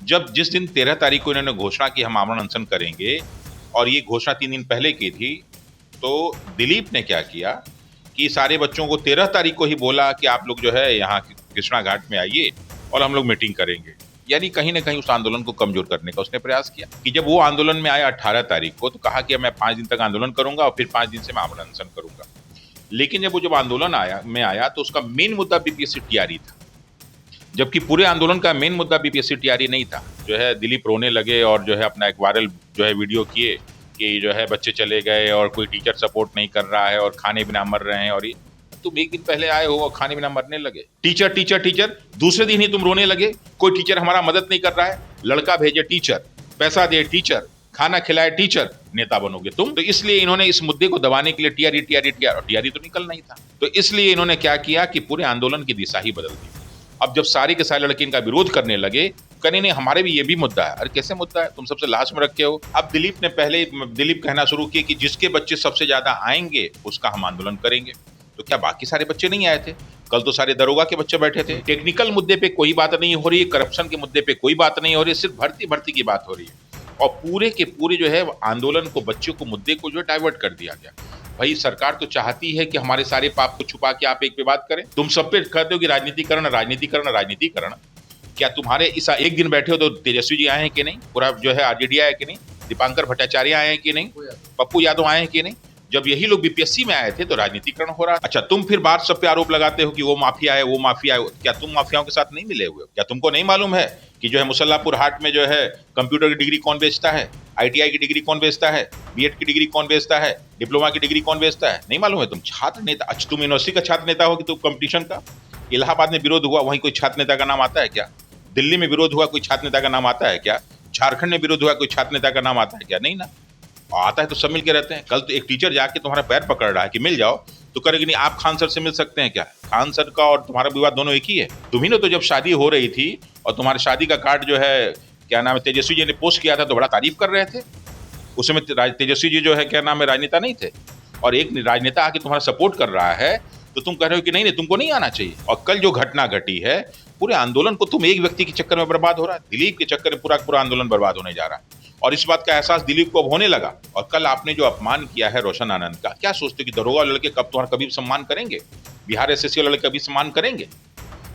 जब जिस दिन 13 तारीख को इन्होंने घोषणा की हम आमरण अनशन करेंगे, और ये घोषणा 3 दिन पहले की थी, तो दिलीप ने क्या किया कि सारे बच्चों को 13 तारीख को ही बोला कि आप लोग जो है यहाँ कृष्णा घाट में आइए और हम लोग मीटिंग करेंगे। यानी कहीं ना कहीं उस आंदोलन को कमजोर करने का उसने प्रयास किया कि जब वो आंदोलन में आया 18 तारीख को, तो कहा कि मैं 5 दिन तक आंदोलन करूंगा और फिर 5 दिन से मैं आमरण अनशन करूंगा। लेकिन जब आंदोलन आया तो उसका मेन मुद्दा बीपीएससी टीआरई था, जबकि पूरे आंदोलन का मेन मुद्दा बीपीएससी टीआरई नहीं था। जो है दिलीप रोने लगे और जो है अपना एक वायरल जो है वीडियो किए कि जो है बच्चे चले गए और कोई टीचर सपोर्ट नहीं कर रहा है और खाने बिना मर रहे हैं। और ये तुम एक दिन पहले आए हो और खाने बिना मरने लगे, टीचर टीचर टीचर, दूसरे दिन ही तुम रोने लगे कोई टीचर हमारा मदद नहीं कर रहा है। लड़का भेजे टीचर, पैसा दे टीचर, खाना खिलाए टीचर, नेता बनोगे तुम। तो इसलिए इन्होंने इस मुद्दे को दबाने के लिए टीआरई टीआरई टीआरई तो निकलना ही था, तो इसलिए इन्होंने क्या किया कि पूरे आंदोलन की दिशा ही बदल दी। अब जब सारे के सारे लड़के इनका विरोध करने लगे, कहने नहीं हमारे भी ये भी मुद्दा है। अरे कैसे मुद्दा है, तुम सबसे लास्ट में रखे हो। अब दिलीप कहना शुरू किए कि जिसके बच्चे सबसे ज्यादा आएंगे उसका हम आंदोलन करेंगे। तो क्या बाकी सारे बच्चे नहीं आए थे? कल तो सारे दरोगा के बच्चे बैठे थे। टेक्निकल मुद्दे पे कोई बात नहीं हो रही है, करप्शन के मुद्दे पे कोई बात नहीं हो रही है, सिर्फ भर्ती भर्ती की बात हो रही है। और पूरे के पूरे जो है आंदोलन को, बच्चों को, मुद्दे को जो डाइवर्ट कर दिया गया। भाई सरकार तो चाहती है कि हमारे सारे पाप को छुपा के आप एक पे बात करें। तुम सब पे कहते हो कि राजनीतिकरण राजनीतिकरण राजनीतिकरण। क्या तुम्हारे इस एक दिन बैठे हो तो तेजस्वी जी आए हैं कि नहीं, पूरा जो है आरजेडी आया कि नहीं, दीपांकर भट्टाचार्य आए हैं कि नहीं, पप्पू यादव आए हैं कि नहीं? जब यही लोग बीपीएससी में आए थे तो राजनीतिकरण हो रहा। अच्छा, तुम फिर बात सब पे आरोप लगाते हो कि वो माफिया है वो माफिया है। क्या तुम माफियाओं के साथ नहीं मिले हुए हो? क्या तुमको नहीं मालूम है कि जो है मुसल्लापुर हाट में जो है कंप्यूटर की डिग्री कौन बेचता है, आईटीआई की डिग्री कौन बेचता है, बीएड की डिग्री कौन बेचता है, डिप्लोमा की डिग्री कौन बेचता है? नहीं मालूम है? तुम छात्र नेता, अच्छा तुम यूनिवर्सिटी का छात्र नेता हो कि तुम कंपटीशन का? इलाहाबाद में विरोध हुआ, वहीं कोई छात्र नेता का नाम आता है क्या? दिल्ली में विरोध हुआ, कोई छात्र नेता का नाम आता है क्या? झारखंड में विरोध हुआ, कोई छात्र नेता का नाम आता है क्या? नहीं ना। आता है तो सब मिलके रहते हैं। कल तो एक टीचर जाके तुम्हारा पैर पकड़ रहा है कि मिल जाओ, तो करेगी नहीं आप खान सर से मिल सकते हैं क्या? खान सर का और तुम्हारा विवाद दोनों एक ही है। तुम ही ने तो जब शादी हो रही थी और तुम्हारी शादी का कार्ड जो है क्या नाम है तेजस्वी जी ने पोस्ट किया था तो बड़ा तारीफ कर रहे थे। उस समय तेजस्वी जी जो है क्या नाम है राजनेता नहीं थे, और एक राजनेता आके तुम्हारा सपोर्ट कर रहा है तो तुम कह रहे हो कि नहीं नहीं तुमको नहीं आना चाहिए। और कल जो घटना घटी है, पूरे आंदोलन को तुम एक व्यक्ति के चक्कर में बर्बाद हो रहा है, दिलीप के चक्कर में पूरा पूरा आंदोलन बर्बाद होने जा रहा है। और इस बात का एहसास दिलीप को अब होने लगा। और कल आपने जो अपमान किया है रोशन आनंद का, क्या सोचते हो कि दरोगा लड़के कब तुम्हारा कभी सम्मान करेंगे? बिहार एसएससी वाले लड़के कभी सम्मान करेंगे?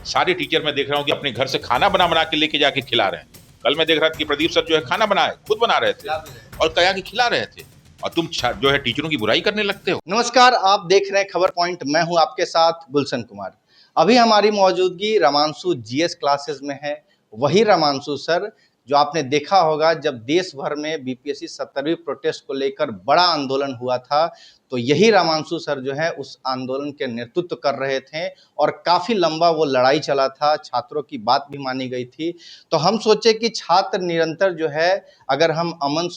सारे टीचर मैं देख रहा हूँ कि अपने घर से खाना बना बना के लेके जाके खिला रहे हैं। कल मैं देख रहा था कि प्रदीप सर जो है खाना बनाए खुद बना रहे थे और कया के खिला रहे थे, और तुम जो है टीचरों की बुराई करने लगते हो। नमस्कार, आप देख रहे हैं खबर पॉइंट। मैं हूं आपके साथ गुलशन कुमार। अभी हमारी मौजूदगी रमांशु जीएस क्लासेस में है। वही रमांशु सर जो आपने देखा होगा जब देश भर में बीपीएससी 70वीं प्रोटेस्ट को लेकर बड़ा आंदोलन हुआ था, तो यही रमांशु सर जो है उस आंदोलन के नेतृत्व कर रहे थे और काफ़ी लंबा वो लड़ाई चला था। छात्रों की बात भी मानी गई थी। तो हम सोचे कि छात्र निरंतर जो है, अगर हम अमन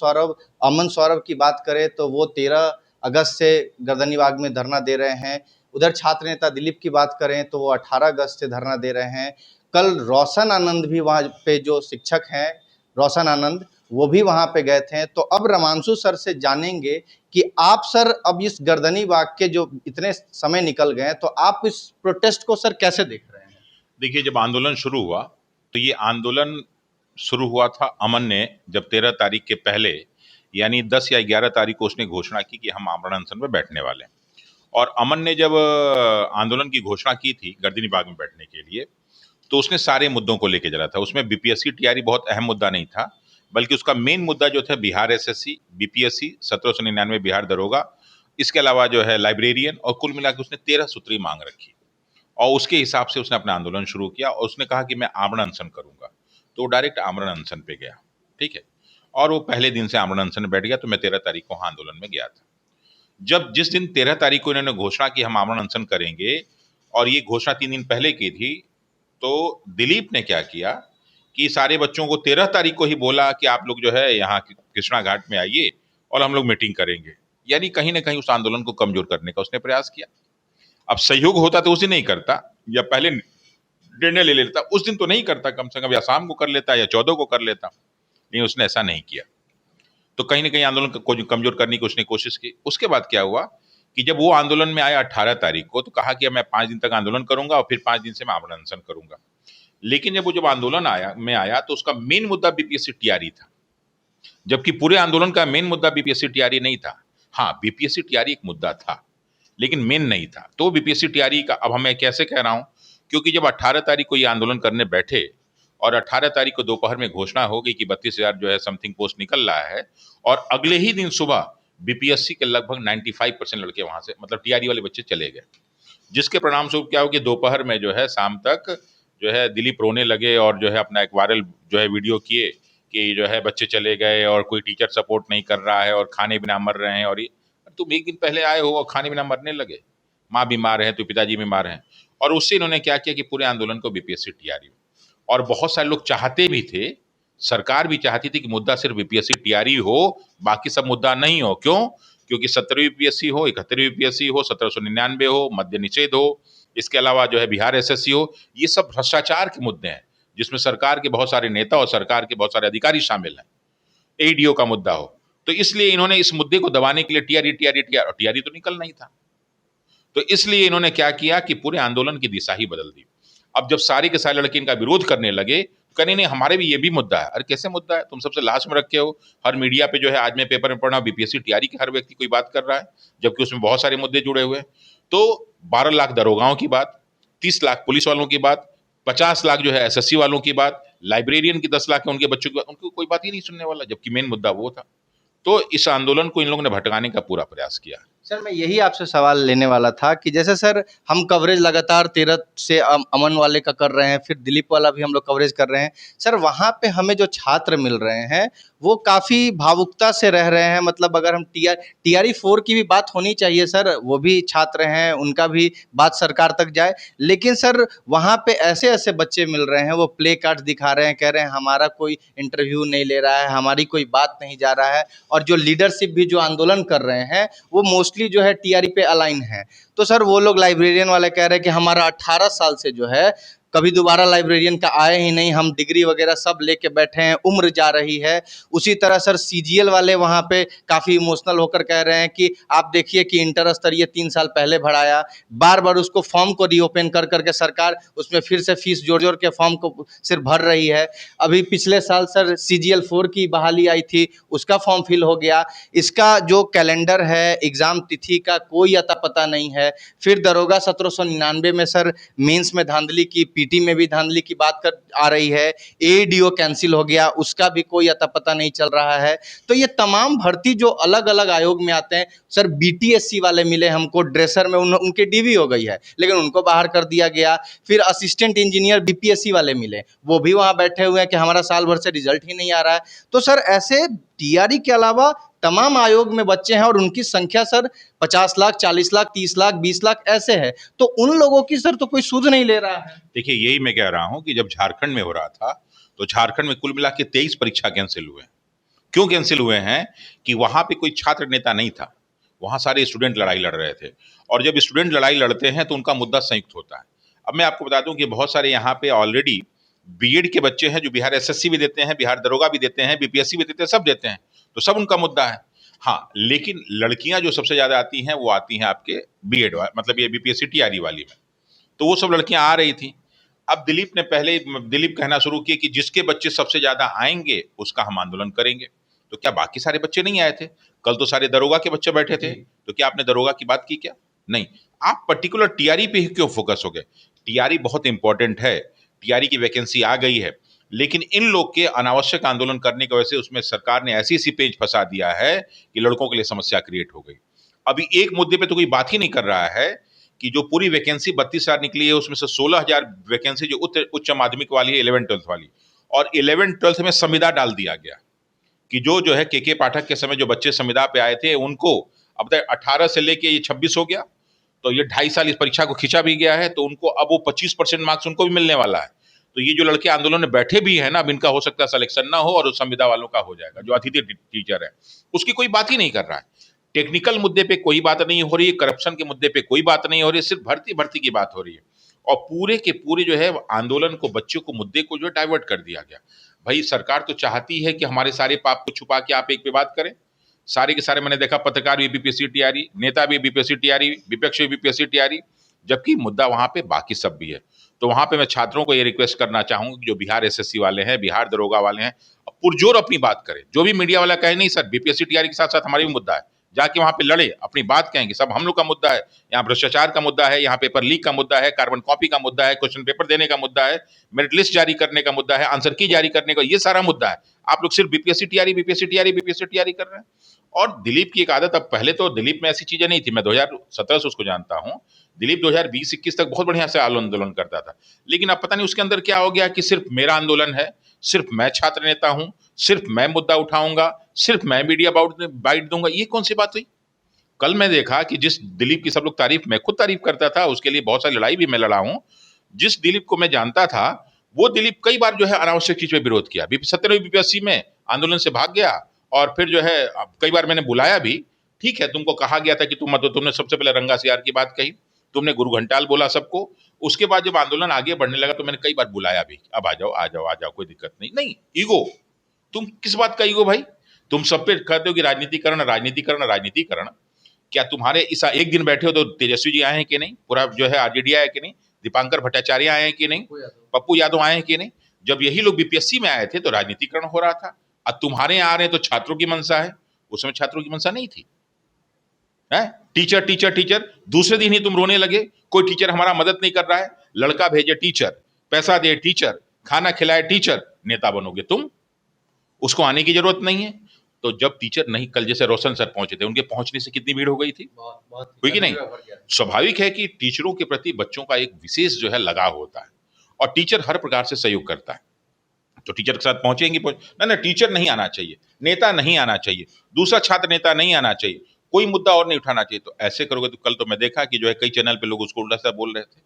सौरभ की बात करें तो वो 13 अगस्त से गर्दनी बाग में धरना दे रहे हैं। उधर छात्र नेता दिलीप की बात करें तो वो 18 अगस्त से धरना दे रहे हैं। कल रोशन आनंद भी वहाँ पे, जो शिक्षक हैं रोशन आनंद, वो भी वहाँ पे गए थे। तो अब रमांशु सर से जानेंगे कि आप सर अब इस गर्दनी बाग के जो इतने समय निकल गए, तो आप इस प्रोटेस्ट को सर कैसे देख रहे हैं? देखिए, जब आंदोलन शुरू हुआ तो ये आंदोलन शुरू हुआ था अमन ने, जब 13 तारीख के पहले यानी 10 या 11 तारीख को उसने घोषणा की कि हम आमरण अनशन में बैठने वाले हैं। और अमन ने जब आंदोलन की घोषणा की थी गर्दनी बाग में बैठने के लिए, तो उसने सारे मुद्दों को लेके चला था। उसमें बीपीएससी टीआरई बहुत अहम मुद्दा नहीं था, बल्कि उसका मेन मुद्दा जो था बिहार एसएससी, बीपीएससी, 1799 बिहार दरोगा, इसके अलावा जो है लाइब्रेरियन, और कुल मिला के उसने 13 सूत्री मांग रखी। और उसके हिसाब से उसने अपना आंदोलन शुरू किया और उसने कहा कि मैं आमरण अनशन करूंगा। तो डायरेक्ट आमरण अनशन पे गया, ठीक है। और वो पहले दिन से आमरण अनशन में बैठ गया। तो मैं 13 तारीख को आंदोलन में गया था। जब जिस दिन 13 तारीख को इन्होंने घोषणा की हम आमरण अनशन करेंगे, और ये घोषणा 3 दिन पहले की थी, तो दिलीप ने क्या किया कि सारे बच्चों को 13 तारीख को ही बोला कि आप लोग जो है यहाँ कृष्णा घाट में आइए और हम लोग मीटिंग करेंगे। यानी कहीं ना कहीं उस आंदोलन को कमजोर करने का उसने प्रयास किया। अब सहयोग होता तो उस दिन नहीं करता, या पहले निर्णय ले लेता, उस दिन तो नहीं करता, कम से कम या शाम को कर लेता या 14 को कर लेता, लेकिन उसने ऐसा नहीं किया। तो कहीं ना कहीं आंदोलन को कमजोर करने की उसने कोशिश की। उसके बाद क्या हुआ कि जब वो आंदोलन में आया 18 तारीख को, तो कहा कि मैं 5 दिन तक आंदोलन करूंगा और फिर 5 दिन से मैं आमरण अनशन करूंगा। लेकिन जब आंदोलन आया तो उसका मेन मुद्दा बीपीएससी टीआरई था, जबकि पूरे आंदोलन का मेन मुद्दा बीपीएससी टीआरई नहीं था। हाँ, बीपीएससी टीआरई एक मुद्दा था, लेकिन मेन नहीं था। तो बीपीएससी टीआरई का अब मैं कैसे कह रहा हूं, क्योंकि जब 18 तारीख को ये आंदोलन करने बैठे और 18 तारीख को दोपहर में घोषणा हो गई कि 32,000 जो है समथिंग पोस्ट निकल रहा है, और अगले ही दिन सुबह बीपीएससी के लगभग 95% लड़के वहां से, मतलब टीआरई वाले बच्चे चले गए, जिसके परिणाम स्वरूप क्या हो कि दोपहर में जो है शाम तक जो है दिलीप रोने लगे और जो है अपना एक वायरल जो है वीडियो किए कि जो है बच्चे चले गए और कोई टीचर सपोर्ट नहीं कर रहा है और खाने बिना मर रहे हैं। और ये तुम एक दिन पहले आए हो और खाने बिना मरने लगे, माँ बीमार है तो पिताजी बीमार हैं। और उससे इन्होंने क्या किया कि पूरे आंदोलन को बीपीएससी टीआरई, और बहुत सारे लोग चाहते भी थे, सरकार भी चाहती थी कि मुद्दा सिर्फ बीपीएससी टीआरई हो, बाकी सब मुद्दा नहीं हो। क्यों? क्योंकि 17वीं बीपीएससी हो, 71वीं बीपीएससी हो, 1799 हो, मद्य निषेध हो, इसके अलावा जो है बिहार एसएससी हो, ये सब भ्रष्टाचार के मुद्दे हैं जिसमें सरकार के बहुत सारे नेता और सरकार के बहुत सारे अधिकारी शामिल हैं। एडीओ का मुद्दा हो, तो इसलिए इन्होंने इस मुद्दे को दबाने के लिए टीआरई टीआरई टीआरई, टीआरई तो निकल नहीं था, तो इसलिए इन्होंने क्या किया कि पूरे आंदोलन की दिशा ही बदल दी। अब जब सारे के सारे लड़के इनका विरोध करने लगे, तो कहने नहीं हमारे भी ये भी मुद्दा है। अरे कैसे मुद्दा है? तुम सबसे लास्ट में रखे हो। हर मीडिया पे जो है, आज मैं पेपर में पढ़ा बीपीएससी टीआरई की हर व्यक्ति कोई बात कर रहा है, जबकि उसमें बहुत सारे मुद्दे जुड़े हुए हैं। तो 12 लाख दरोगाओं की बात, 30 लाख पुलिस वालों की बात, 50 लाख जो है एसएससी वालों की बात, लाइब्रेरियन की 10 लाख है उनके बच्चों की बात, उनको कोई बात ही नहीं सुनने वाला, जबकि मेन मुद्दा वो था। तो इस आंदोलन को इन लोगों ने भटकाने का पूरा प्रयास किया। सर मैं यही आपसे सवाल लेने वाला था कि जैसे सर हम कवरेज लगातार 13 से अमन वाले का कर रहे हैं, फिर दिलीप वाला भी हम लोग कवरेज कर रहे हैं। सर वहाँ पे हमें जो छात्र मिल रहे हैं वो काफ़ी भावुकता से रह रहे हैं, मतलब अगर हम टीआरई 4 की भी बात होनी चाहिए सर, वो भी छात्र हैं, उनका भी बात सरकार तक जाए। लेकिन सर वहाँ पे ऐसे ऐसे बच्चे मिल रहे हैं, वो प्ले कार्ड दिखा रहे हैं, कह रहे हैं हमारा कोई इंटरव्यू नहीं ले रहा है, हमारी कोई बात नहीं जा रहा है, और जो लीडरशिप भी जो आंदोलन कर रहे हैं वो मोस्टली जो है टीआरई पे अलाइन है। तो सर वो लोग लाइब्रेरियन वाले कह रहे हैं कि हमारा 18 साल से जो है कभी दोबारा लाइब्रेरियन का आए ही नहीं, हम डिग्री वगैरह सब लेके बैठे हैं, उम्र जा रही है। उसी तरह सर सीजीएल वाले वहाँ पे काफ़ी इमोशनल होकर कह रहे हैं कि आप देखिए कि इंटर स्तरीय 3 साल पहले भराया, बार बार उसको फॉर्म को रीओपन कर करके सरकार उसमें फिर से फीस जोड़ जोड़ के फॉर्म को सिर्फ भर रही है। अभी पिछले साल सर सीजीएल 4 की बहाली आई थी, उसका फॉर्म फिल हो गया। इसका जो कैलेंडर है एग्ज़ाम तिथि का कोई अता पता नहीं है। फिर दरोगा 1799 में सर मेंस में धांधली की, पीटी में भी धांधली की बात कर आ रही है। एडीओ कैंसिल हो गया, उसका भी कोई अता पता नहीं चल रहा है। तो ये तमाम भर्ती जो अलग अलग आयोग में आते हैं सर, बीटीएससी वाले मिले हमको ड्रेसर में, उनकी डीवी हो गई है लेकिन उनको बाहर कर दिया गया। फिर असिस्टेंट इंजीनियर बीपीएससी वाले मिले, वो भी वहाँ बैठे हुए हैं कि हमारा साल भर से रिजल्ट ही नहीं आ रहा है। तो सर ऐसे टीआरई के अलावा तमाम आयोग में बच्चे हैं और उनकी संख्या सर 50 लाख, 40 लाख, 30 लाख, 20 लाख ऐसे है, तो उन लोगों की सर तो कोई सुध नहीं ले रहा है। देखिए यही मैं कह रहा हूं कि जब झारखंड में हो रहा था तो झारखंड में कुल मिला के 23 परीक्षा कैंसिल हुए। क्यों कैंसिल हुए हैं? कि वहां पे कोई छात्र नेता नहीं था, वहां सारे स्टूडेंट लड़ाई लड़ रहे थे, और जब स्टूडेंट लड़ाई लड़ते हैं तो उनका मुद्दा संयुक्त होता है। अब मैं आपको बता दूं कि बहुत सारे यहाँ पे ऑलरेडी बीएड के बच्चे हैं जो बिहार एसएससी भी देते हैं, बिहार दरोगा भी देते हैं, बीपीएससी भी देते हैं, सब देते हैं, तो सब उनका मुद्दा है। हाँ, लेकिन लड़कियां जो सबसे ज्यादा आती हैं वो आती हैं आपके बीएड, मतलब ये बीपीएससी टीआरई वाली में, तो वो सब लड़कियां आ रही थी। अब दिलीप कहना शुरू किए कि जिसके बच्चे सबसे ज्यादा आएंगे उसका हम आंदोलन करेंगे। तो क्या बाकी सारे बच्चे नहीं आए थे? कल तो सारे दरोगा के बच्चे बैठे थे, तो क्या आपने दरोगा की बात की क्या? नहीं। आप पर्टिकुलर टीआरई पे ही क्यों फोकस हो गए? टीआरई बहुत इंपॉर्टेंट है, टीआरई की वैकेंसी आ गई है, लेकिन इन लोग के अनावश्यक आंदोलन करने की वजह से उसमें सरकार ने ऐसी ऐसी पेज फंसा दिया है कि लड़कों के लिए समस्या क्रिएट हो गई। अभी एक मुद्दे पे तो कोई बात ही नहीं कर रहा है कि जो पूरी वैकेंसी 32,000 निकली है उसमें से 16,000 वैकेंसी जो उच्च माध्यमिक वाली है, 11th-12th वाली, और 11th-12th में संविदा डाल दिया गया कि जो है के पाठक के समय जो बच्चे संविदा पे आए थे उनको अब तक 18 से लेके ये 26 हो गया, तो ये 2.5 साल इस परीक्षा को खींचा भी गया है, तो उनको अब वो 25% मार्क्स उनको भी मिलने वाला है। तो ये जो लड़के आंदोलन में बैठे भी है ना, अब इनका हो सकता है सिलेक्शन ना हो और उस संविदा वालों का हो जाएगा, जो अतिथि टीचर है उसकी कोई बात ही नहीं कर रहा है। टेक्निकल मुद्दे पे कोई बात नहीं हो रही है, करप्शन के मुद्दे पे कोई बात नहीं हो रही है, सिर्फ भर्ती की बात हो रही है, और पूरे के पूरे जो है आंदोलन को, बच्चों को, मुद्दे को जो डाइवर्ट कर दिया गया। भाई सरकार तो चाहती है कि हमारे सारे पाप को छुपा के आप एक पे बात करें। सारे के सारे मैंने देखा, पत्रकार भी बीपीएससी टीआरई, नेता भी बीपीएससी टीआरई, विपक्ष भी बीपीएससी टीआरई, जबकि मुद्दा वहां पे बाकी सब भी है। तो वहां पे मैं छात्रों को ये रिक्वेस्ट करना चाहूंगा कि जो बिहार एसएससी वाले हैं, बिहार दरोगा वाले हैं, पुरजोर अपनी बात करें। जो भी मीडिया वाला कहे नहीं सर बीपीएससी टीआरई के साथ साथ हमारा भी मुद्दा है, जाके वहां पे लड़े, अपनी बात कहेंगे, सब हम लोग का मुद्दा है। यहाँ भ्रष्टाचार का मुद्दा है, यहाँ पेपर लीक का मुद्दा है, कार्बन कॉपी का मुद्दा है, क्वेश्चन पेपर देने का मुद्दा है, मेरिट लिस्ट जारी करने का मुद्दा है, आंसर की जारी करने का, ये सारा मुद्दा है। आप लोग सिर्फ BPSC TRE BPSC TRE BPSC TRE कर रहे हैं। और दिलीप की एक आदत, अब पहले तो दिलीप में ऐसी चीजें नहीं थी, मैं 2017 से उसको जानता हूं। दिलीप 2020-21 तक बहुत बढ़िया से आंदोलन करता था, लेकिन अब पता नहीं उसके अंदर क्या हो गया कि सिर्फ मेरा आंदोलन है, सिर्फ मैं छात्र नेता हूं, सिर्फ मैं मुद्दा उठाऊंगा, सिर्फ मैं मीडिया बाइट दूंगा। ये कौन सी बात हुई? कल मैं देखा कि जिस दिलीप की सब लोग तारीफ, मैं खुद तारीफ करता था, उसके लिए बहुत सारी लड़ाई भी मैं लड़ा हूं, जिस दिलीप को मैं जानता था वो दिलीप कई बार जो है अनावश्यक चीज पे विरोध किया। 17वीं बीपीएससी में आंदोलन से भाग गया, और फिर जो है कई बार मैंने बुलाया भी। ठीक है, तुमको कहा गया था कि तुम मत, तुमने सबसे पहले रंगा सियार की बात कही, तुमने गुरु घंटाल बोला सबको। उसके बाद जब आंदोलन आगे बढ़ने लगा तो मैंने कई बार बुलाया भी, अब आ जाओ आ जाओ आ जाओ, कोई दिक्कत नहीं। नहीं, ईगो, तुम किस बात का ईगो भाई? तुम सब पे कहते हो कि राजनीतिकरण राजनीतिकरण राजनीतिकरण। क्या तुम्हारे इस एक दिन बैठे हो तो तेजस्वी जी आए हैं कि नहीं, पूरा जो है आरजेडी आया कि नहीं, दीपांकर भट्टाचार्य आए हैं कि नहीं, पप्पू यादव आए हैं कि नहीं? जब यही लोग बीपीएससी में आए थे तो राजनीतिकरण हो रहा था। अब तुम्हारे यहाँ आ रहे हैं तो छात्रों की मंशा है, उस समय छात्रों की मंशा नहीं थी। है टीचर टीचर टीचर, दूसरे दिन ही तुम रोने लगे, कोई टीचर हमारा मदद नहीं कर रहा है। लड़का भेजे टीचर, पैसा दे टीचर, खाना खिलाए टीचर, नेता बनोगे तुम? उसको आने की जरूरत नहीं है। तो जब टीचर नहीं, कल जैसे रोशन सर पहुंचे थे, उनके पहुंचने से कितनी भीड़ हो गई थी, हुई कि नहीं? स्वाभाविक है कि टीचरों के प्रति बच्चों का एक विशेष जो है लगाव होता है, और टीचर हर प्रकार से सहयोग करता है। तो टीचर के साथ पहुंचेंगे ना ना, टीचर नहीं आना चाहिए, नेता नहीं आना चाहिए, दूसरा छात्र नेता नहीं आना चाहिए, कोई मुद्दा और नहीं उठाना चाहिए। तो ऐसे करोगे तो कल तो मैं देखा कि जो है कई चैनल पे लोग उसको उल्टा सा बोल रहे थे,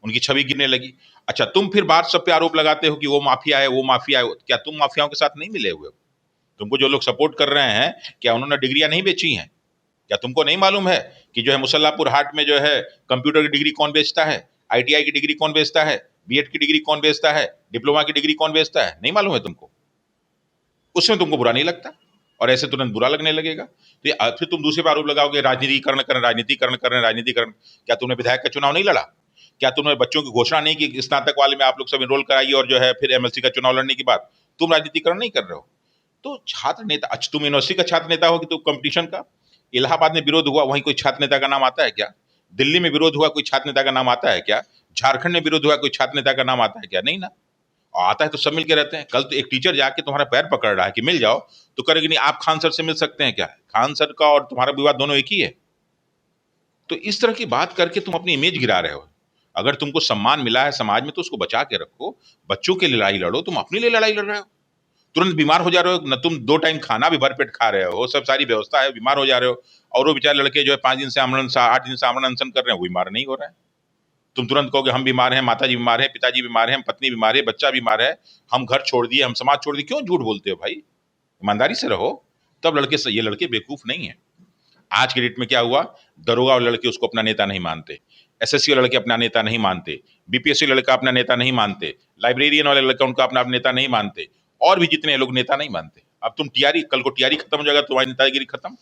उनकी छवि गिरने लगी। अच्छा, तुम फिर बात सब पे आरोप लगाते हो कि वो माफिया है वो माफिया है। क्या तुम माफियाओं के साथ नहीं मिले हुए हो? तुमको जो लोग सपोर्ट कर रहे हैं, क्या उन्होंने डिग्रियां नहीं बेची हैं? क्या तुमको नहीं मालूम है कि जो है मुसल्लापुर हाट में जो है कंप्यूटर की डिग्री कौन बेचता है, आईटीआई की डिग्री कौन बेचता है, बीएड की डिग्री कौन बेचता है, डिप्लोमा की डिग्री कौन बेचता है? नहीं मालूम है तुमको? उसमें तुमको बुरा नहीं लगता, और ऐसे तुरंत बुरा लगने लगेगा। तो ये फिर तुम दूसरे पर आरोप लगाओगे राजनीतिकरण करें राजनीतिकरण करें राजनीतिकरण। क्या तुमने विधायक का चुनाव नहीं लड़ा? क्या तुमने बच्चों की घोषणा नहीं की स्नातक वाले में आप लोग सब इनरोल कराइए, और जो है फिर एमएलसी का चुनाव लड़ने की बात? तुम राजनीतिकरण नहीं कर रहे हो। तो छात्र नेता, अच्छा तुम यूनिवर्सिटी का छात्र नेता हो कि तुम कंपटीशन का? इलाहाबाद में विरोध हुआ, वहीं कोई छात्र नेता का नाम आता है क्या? दिल्ली में विरोध हुआ, कोई छात्र नेता का नाम आता है क्या? झारखंड में विरोध हुआ, कोई छात्र नेता का नाम आता है क्या? नहीं ना। और आता है तो सब मिलके रहते हैं। कल तो एक टीचर जाके तुम्हारा पैर पकड़ रहा है कि मिल जाओ, तो करेगी नहीं, आप खान सर से मिल सकते हैं क्या? खान सर का और तुम्हारा विवाद दोनों एक ही है। तो इस तरह की बात करके तुम अपनी इमेज गिरा रहे हो। अगर तुमको सम्मान मिला है समाज में तो उसको बचा के रखो, बच्चों के लिए लड़ाई लड़ो, तुम अपने लिए लड़ाई लड़ रहे हो। तुरंत बीमार हो जा रहे हो न, तुम 2 टाइम खाना भी भरपेट खा रहे हो, सब सारी व्यवस्था है, बीमार हो जा रहे हो। और वो बेचारे लड़के जो है 5 दिन से 8 दिन से आमरण अनशन कर रहे हैं, वो बीमार नहीं हो रहा है। तुम तुरंत कहोगे हम बीमार हैं, माताजी बीमार है, पिताजी बीमार है, पत्नी बीमार है, बच्चा बीमार है, हम घर छोड़ दिए, हम समाज छोड़ दिए। क्यों झूठ बोलते हो भाई? ईमानदारी से रहो। तब ये लड़के बेवकूफ नहीं है। आज के डेट में क्या हुआ, दरोगा और लड़के उसको अपना नेता नहीं मानते, एसएससी वाले लड़के अपना नेता नहीं मानते, बीपीएससी लड़का अपना नेता नहीं मानते, लाइब्रेरियन वाले लड़का उनका अपना नेता नहीं मानते, और भी जितने लोग नेता नहीं मानते। अब तुम टीआरई, कल को टीआरई खत्म हो जाएगा, तुम्हारी नेतागिरी खत्म।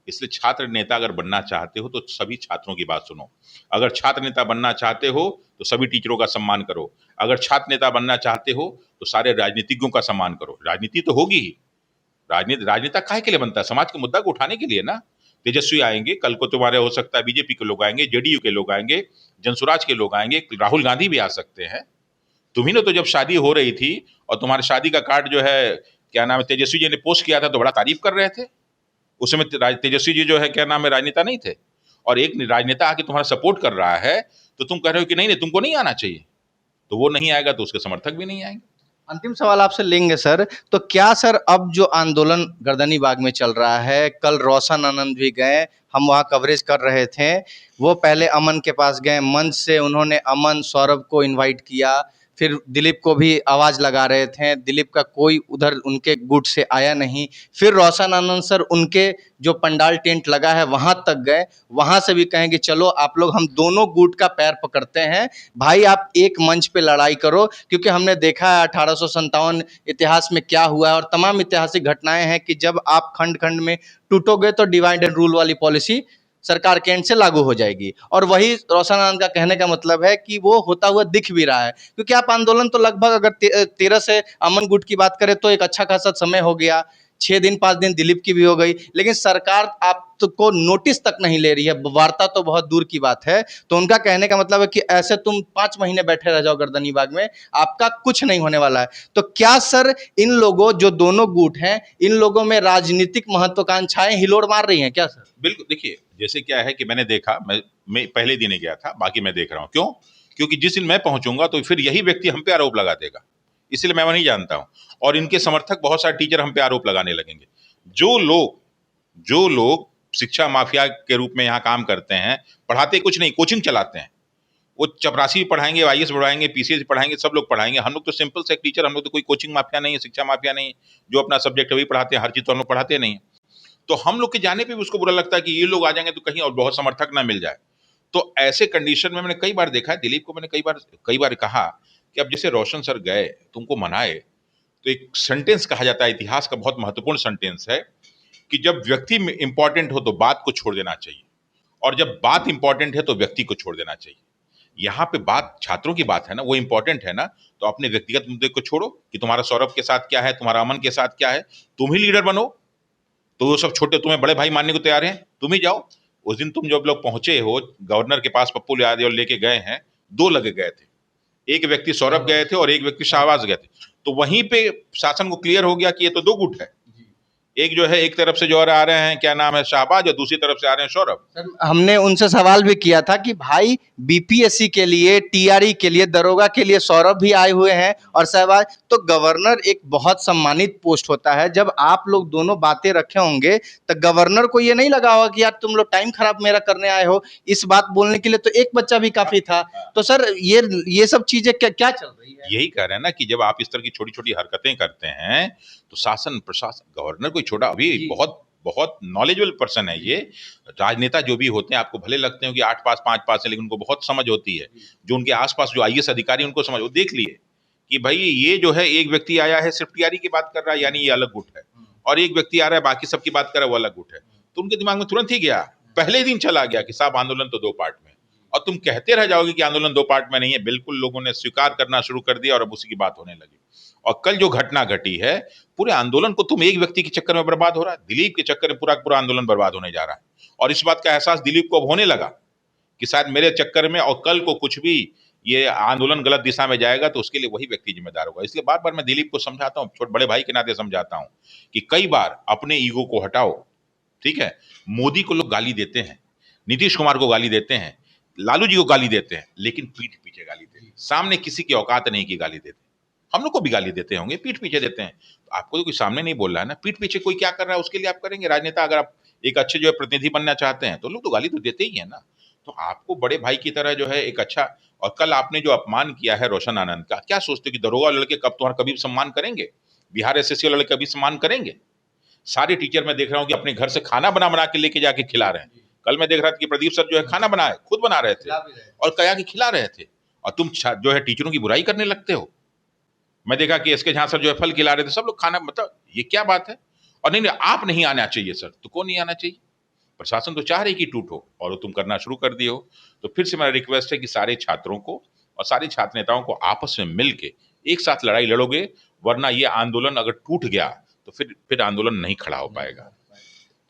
इसलिए छात्र नेता अगर बनना चाहते हो तो सभी छात्रों की बात सुनो। अगर छात्र नेता बनना चाहते हो तो सभी टीचरों का सम्मान करो। अगर छात्र नेता बनना चाहते हो तो सारे राजनीतिज्ञों का सम्मान करो। राजनीति तो होगी ही, राजनेता काहे के लिए बनता है? समाज के मुद्दा को उठाने के लिए ना। तेजस्वी आएंगे, कल को तुम्हारे हो सकता है बीजेपी के लोग आएंगे, जेडीयू के लोग आएंगे, जनसुराज के लोग आएंगे, राहुल गांधी भी आ सकते हैं। तुम्ही ने तो जब शादी हो रही थी और तुम्हारे शादी का कार्ड जो है क्या नाम है तेजस्वी जी ने पोस्ट किया था तो बड़ा तारीफ कर रहे थे। उस समय तेजस्वी जी जो है क्या नाम है राजनेता नहीं थे, और एक राजनेता आके तुम्हारा सपोर्ट कर रहा है तो तुम कह रहे हो कि नहीं नहीं तुमको नहीं आना चाहिए। तो वो नहीं आएगा तो उसके समर्थक भी नहीं आएंगे। अंतिम सवाल आपसे लेंगे सर, तो क्या सर अब जो आंदोलन गर्दनी बाग में चल रहा है, कल रोशन आनंद भी गए, हम वहाँ कवरेज कर रहे थे, वो पहले अमन के पास गए, मंच से उन्होंने अमन सौरभ को इनवाइट किया, फिर दिलीप को भी आवाज़ लगा रहे थे, दिलीप का कोई उधर उनके गुट से आया नहीं, फिर रोशन आनंद सर उनके जो पंडाल टेंट लगा है वहाँ तक गए, वहाँ से भी कहें कि चलो आप लोग हम दोनों गुट का पैर पकड़ते हैं भाई, आप एक मंच पे लड़ाई करो, क्योंकि हमने देखा है 1857 इतिहास में क्या हुआ है और तमाम ऐतिहासिक घटनाएं हैं कि जब आप खंड खंड में टूटोगे तो डिवाइड एंड रूल वाली पॉलिसी सरकार के एंड से लागू हो जाएगी। और वही रोशन आनंद का कहने का मतलब है कि वो होता हुआ दिख भी रहा है, क्योंकि आप आंदोलन तो लगभग अगर 13 से अमन गुट की बात करें तो एक अच्छा खासा समय हो गया, 6 दिन 5 दिन दिलीप की भी हो गई, लेकिन सरकार आपको नोटिस तक नहीं ले रही है, वार्ता तो बहुत दूर की बात है। तो उनका कहने का मतलब है कि ऐसे तुम 5 महीने बैठे रह जाओ गर्दनी बाग में, आपका कुछ नहीं होने वाला है। तो क्या सर इन लोगों, जो दोनों गुट हैं, इन लोगों में राजनीतिक महत्वाकांक्षाएं हिलोड़ मार रही हैं क्या सर? बिल्कुल, देखिए जैसे क्या है कि मैंने देखा, मैं पहले दिन ही गया था, बाकी मैं देख रहा हूँ। क्यों? क्योंकि जिस दिन मैं पहुंचूंगा तो फिर यही व्यक्ति हम पे आरोप लगा देगा, इसलिए मैं वो नहीं जानता हूँ। और इनके समर्थक बहुत सारे टीचर हम पे आरोप लगाने लगेंगे। जो लोग शिक्षा माफिया के रूप में यहाँ काम करते हैं, पढ़ाते कुछ नहीं, कोचिंग चलाते हैं। वो चपरासी भी पढ़ाएंगे, आईएएस पढ़ाएंगे, पीसीएस पढ़ाएंगे, सब लोग पढ़ाएंगे। हम लोग तो सिंपल से एक टीचर, हम लोग तो कोई कोचिंग माफिया नहीं है, शिक्षा माफिया नहीं है। जो अपना सब्जेक्ट वही पढ़ाते हैं, हर चीज तो हम लोग पढ़ाते नहीं है। तो हम लोग के जाने पे भी उसको बुरा लगता है कि ये लोग आ जाएंगे तो कहीं और बहुत समर्थक ना मिल जाए। तो ऐसे कंडीशन में मैंने कई बार देखा है, दिलीप को मैंने कई बार कहा कि अब जैसे रोशन सर गए, तुमको मनाए, तो एक सेंटेंस कहा जाता है, इतिहास का बहुत महत्वपूर्ण सेंटेंस है कि जब व्यक्ति इंपॉर्टेंट हो तो बात को छोड़ देना चाहिए, और जब बात इंपॉर्टेंट है तो व्यक्ति को छोड़ देना चाहिए। यहाँ पे बात छात्रों की बात है ना, वो इंपॉर्टेंट है ना, तो अपने व्यक्तिगत मुद्दे को छोड़ो कि तुम्हारा सौरभ के साथ क्या है, तुम्हारा अमन के साथ क्या है, तुम ही लीडर बनो। तो वो सब छोटे तुम्हें बड़े भाई मानने को तैयार हैं, तुम ही जाओ। उस दिन तुम जब लोग पहुंचे हो गवर्नर के पास, पप्पू यादव लेके गए हैं, 2 लगे गए थे, एक व्यक्ति सौरभ गए थे और एक व्यक्ति शाहबाज गए थे। तो वहीं पे शासन को क्लियर हो गया कि ये तो 2 गुट है। एक जो है, एक तरफ से जो आ रहे हैं, क्या नाम है, शाहबाज, और दूसरी तरफ से आ रहे हैं सौरभ। सर हमने उनसे सवाल भी किया था कि भाई बीपीएससी के लिए, टीआरई के लिए, दरोगा के लिए सौरभ भी आए हुए हैं और सहवाग, तो गवर्नर एक बहुत सम्मानित पोस्ट होता है। जब आप लोग दोनों बातें रखे होंगे तो गवर्नर को ये नहीं लगा होगा कि यार तुम लोग टाइम खराब मेरा करने आए हो, इस बात बोलने के लिए तो एक बच्चा भी काफी था। तो सर ये सब चीजें क्या क्या चल रही है? यही कह रहे हैं ना कि जब आप इस तरह की छोटी छोटी हरकतें करते हैं तो शासन प्रशासन, गवर्नर कोई छोटा, अभी बहुत बहुत नॉलेजेबल पर्सन है ये। राजनेता जो भी होते हैं, आपको भले लगते हो कि 8 पास 5 पास है, लेकिन उनको बहुत समझ होती है। जो उनके आसपास जो आईएएस अधिकारी, उनको समझ, वो देख लिए कि भाई ये जो है, एक व्यक्ति आया है सिर्फ टीआरई की बात कर रहा है, यानी ये अलग गुट है, और एक व्यक्ति आ रहा है बाकी सबकी बात कर रहा है, वो अलग गुट है। तो उनके दिमाग में तुरंत ही गया, पहले दिन चला गया कि साहब आंदोलन तो 2 पार्ट में। और तुम कहते रह जाओगे कि आंदोलन 2 पार्ट में नहीं है। बिल्कुल लोगों ने स्वीकार करना शुरू कर दिया और अब उसी की बात होने लगी। और कल जो घटना घटी है, पूरे आंदोलन को तुम एक व्यक्ति के चक्कर में बर्बाद हो रहा है, दिलीप के चक्कर में पूरा पूरा आंदोलन बर्बाद होने जा रहा है। और इस बात का एहसास दिलीप को अब होने लगा कि शायद मेरे चक्कर में और कल को कुछ भी ये आंदोलन गलत दिशा में जाएगा तो उसके लिए वही व्यक्ति जिम्मेदार होगा। इसलिए बार बार मैं दिलीप को समझाता हूँ, छोटे बड़े भाई के नाते समझाता हूँ कि कई बार अपने ईगो को हटाओ। ठीक है, मोदी को लोग गाली देते हैं, नीतीश कुमार को गाली देते हैं, लालू जी को गाली देते हैं, लेकिन पीठ पीछे गाली देते हैं। सामने किसी की औकात नहीं की गाली देते। हम लोग को भी गाली देते होंगे, पीठ पीछे देते हैं। तो आपको तो कोई सामने नहीं बोल रहा है ना, पीठ पीछे कोई क्या कर रहा है उसके लिए आप करेंगे। राजनेता अगर आप एक अच्छे जो है प्रतिनिधि बनना चाहते हैं तो लोग तो गाली तो देते ही है ना। तो आपको बड़े भाई की तरह जो है एक अच्छा, और कल आपने जो अपमान किया है रोशन आनंद का, क्या सोचते हो कि दरोगा लड़के कब तुम्हारा कभी सम्मान करेंगे? बिहार एसएससी वाले लड़के कभी सम्मान करेंगे? सारे टीचर मैं देख रहा हूँ कि अपने घर से खाना बना बना के लेके जाके खिला रहे हैं। कल मैं देख रहा था कि प्रदीप सर जो है खाना बनाए, खुद बना रहे थे और कया कि खिला रहे थे, और तुम जो है टीचरों की बुराई करने लगते हो। मैं देखा कि एसके झा सर जो है फल खिला रहे थे, सब लोग खाना, मतलब ये क्या बात है? और नहीं नहीं, आप नहीं आना चाहिए सर, तो कौन नहीं आना चाहिए? प्रशासन तो चाह रही कि टूटो, और वो तुम करना शुरू कर दिए हो। तो फिर से मेरा रिक्वेस्ट है कि सारे छात्रों को और सारे छात्र नेताओं को आपस में मिल के एक साथ लड़ाई लड़ोगे, वरना ये आंदोलन अगर टूट गया तो फिर आंदोलन नहीं खड़ा हो पाएगा।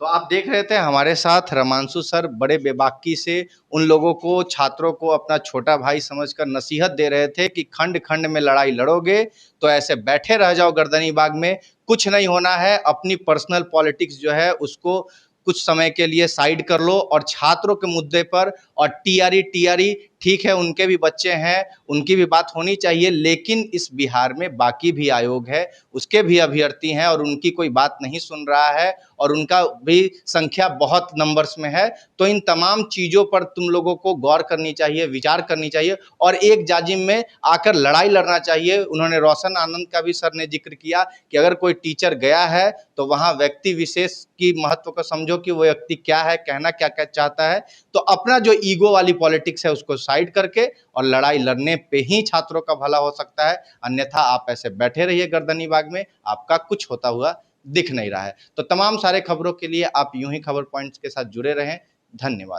तो आप देख रहे थे हमारे साथ रमांशु सर बड़े बेबाकी से उन लोगों को, छात्रों को अपना छोटा भाई समझकर नसीहत दे रहे थे कि खंड खंड में लड़ाई लड़ोगे तो ऐसे बैठे रह जाओ गर्दनी बाग में, कुछ नहीं होना है। अपनी पर्सनल पॉलिटिक्स जो है उसको कुछ समय के लिए साइड कर लो, और छात्रों के मुद्दे पर, और टीआरई ठीक है, उनके भी बच्चे हैं, उनकी भी बात होनी चाहिए, लेकिन इस बिहार में बाकी भी आयोग है, उसके भी अभ्यर्थी हैं और उनकी कोई बात नहीं सुन रहा है, और उनका भी संख्या बहुत नंबर्स में है। तो इन तमाम चीज़ों पर तुम लोगों को गौर करनी चाहिए, विचार करनी चाहिए, और एक जाजिम में आकर लड़ाई लड़ना चाहिए। उन्होंने रोशन आनंद का भी सर ने जिक्र किया कि अगर कोई टीचर गया है तो वहाँ व्यक्ति विशेष की महत्व को समझो कि वो व्यक्ति क्या है, कहना क्या क्या चाहता है। तो अपना जो ईगो वाली पॉलिटिक्स है उसको साइड करके और लड़ाई लड़ने पे ही छात्रों का भला हो सकता है, अन्यथा आप ऐसे बैठे रहिए गर्दनी बाग में, आपका कुछ होता हुआ दिख नहीं रहा है। तो तमाम सारे खबरों के लिए आप यूं ही खबर पॉइंट्स के साथ जुड़े रहें। धन्यवाद।